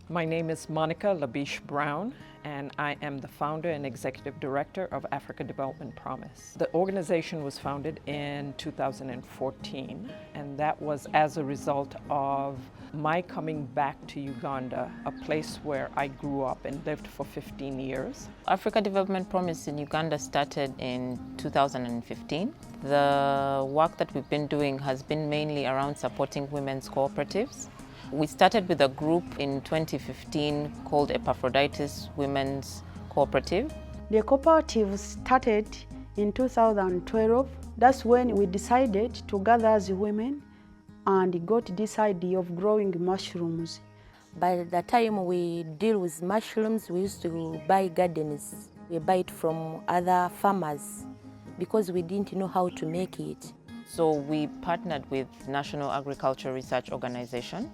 My name is Monica Labiche Brown, and I am the founder and executive director of Africa Development Promise. The organization was founded in 2014, and that was as a result of my coming back to Uganda, a place where I grew up and lived for 15 years. Africa Development Promise in Uganda started in 2015. The work that we've been doing has been mainly around supporting women's cooperatives. We started with a group in 2015 called Epaphroditus Women's Cooperative. The cooperative started in 2012. That's when we decided to gather as women and got this idea of growing mushrooms. By the time we deal with mushrooms, we used to buy gardens. We buy it from other farmers because we didn't know how to make it. So we partnered with National Agriculture Research Organization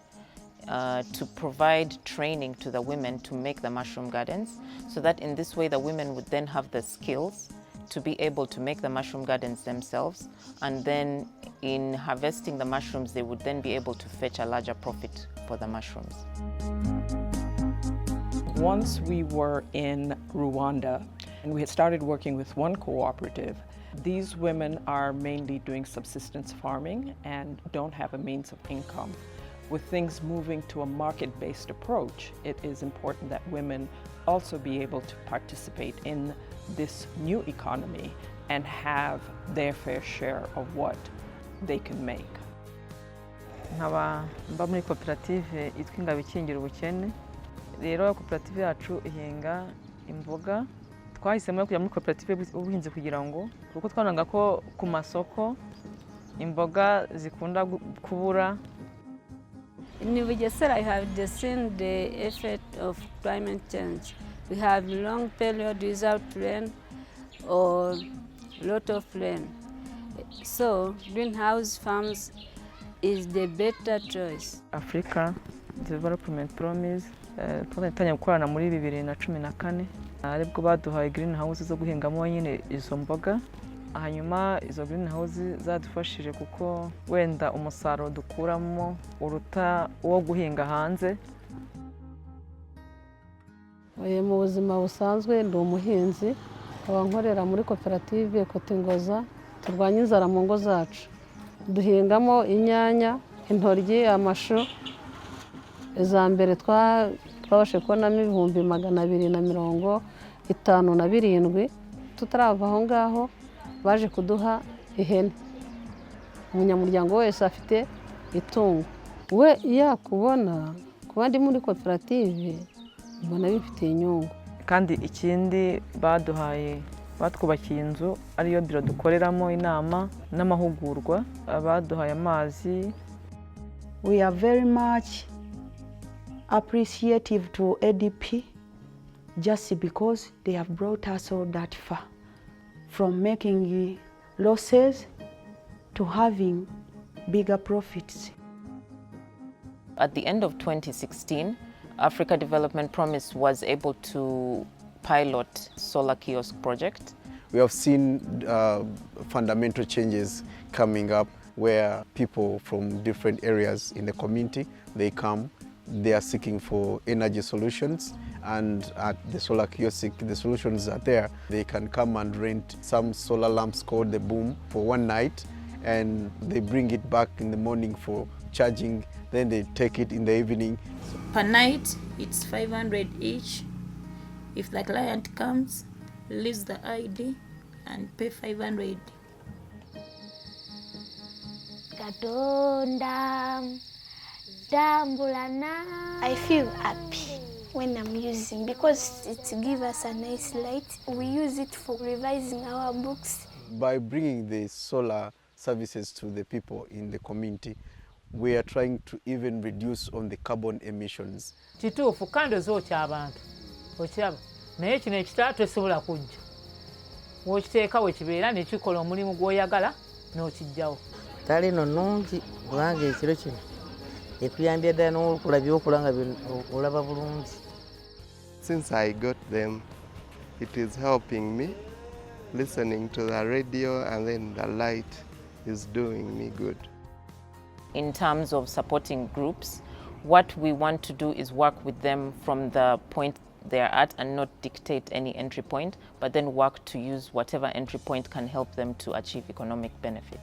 to provide training to the women to make the mushroom gardens, so that in this way the women would then have the skills to be able to make the mushroom gardens themselves, and then in harvesting the mushrooms they would then be able to fetch a larger profit for the mushrooms. Once we were in Rwanda and we had started working with one cooperative, these women are mainly doing subsistence farming and don't have a means of income. With things moving to a market-based approach, it is important that women also be able to participate in this new economy and have their fair share of what they can make. Nkaba mba muri koperative yitwa Ingabo ikingira ubukene. Rero koperative yacu ihinga imboga. Twahisemo kujya muri koperative y'ubuhinzi kugira ngo kuko twananga ko ku masoko imboga zikunda kubura. In Bugesera, I have seen the effect of climate change. We have long period without rain or lot of rain. So greenhouse farms is the better choice. Africa Development Promise twatangiye gukorana muri 2014 aribwo baduhaye greenhouse zo guhingamo nyine izo mboga. Hanyuma izo greenhouse zadufashije kuko wenda umusaruro dukuramo uruta uwo guhinga hanze. Mu buzima busanzwe ndi umuhinzi, abankorera muri koperative Kotingoza turwanya inzara mu ngo zacu. Duhingamo inyanya, intoryi, amashu. Iza mbere twabashe kubonamo 257. Tutarava aho ngaho baje kuduha ihene. Umunyamuryango wese afite itungo. We yakubona kuba ndi muri koperative mbona bifite inyungu. Kandi ikindi baduhaye batwubakiye inzu ariyo biro dukoreramo inama n'amahugurwa, baduhaye amazi. We are very much appreciative to ADP just because they have brought us all that far, from making losses to having bigger profits. At the end of 2016, Africa Development Promise was able to pilot solar kiosk project. We have seen fundamental changes coming up where people from different areas in the community, they come, they are seeking for energy solutions, and at the solar kiosk, the solutions are there. They can come and rent some solar lamps called the Boom for one night, and they bring it back in the morning for charging, then they take it in the evening. Per night, it's 500 each. If the client comes, leaves the ID and pay 500. I feel happy when I'm using because it gives us a nice light. We use it for revising our books. By bringing the solar services to the people in the community, we are trying to even reduce on the carbon emissions. Kituufu kandi ozokya abantu okiraba naye kino ekitala tosobola kujja wokiteeka wekibeera nekikola omulimu gw'oyagala n'okijjawo. Tali no nnungi kubanga ekiro kino ekuyambye ddala n'okula byokola nga olaba bulungi. Since I got them, it is helping me listening to the radio, and then the light is doing me good. In terms of supporting groups, What we want to do is work with them from the point they're at and not dictate any entry point, but then work to use whatever entry point can help them to achieve economic benefit.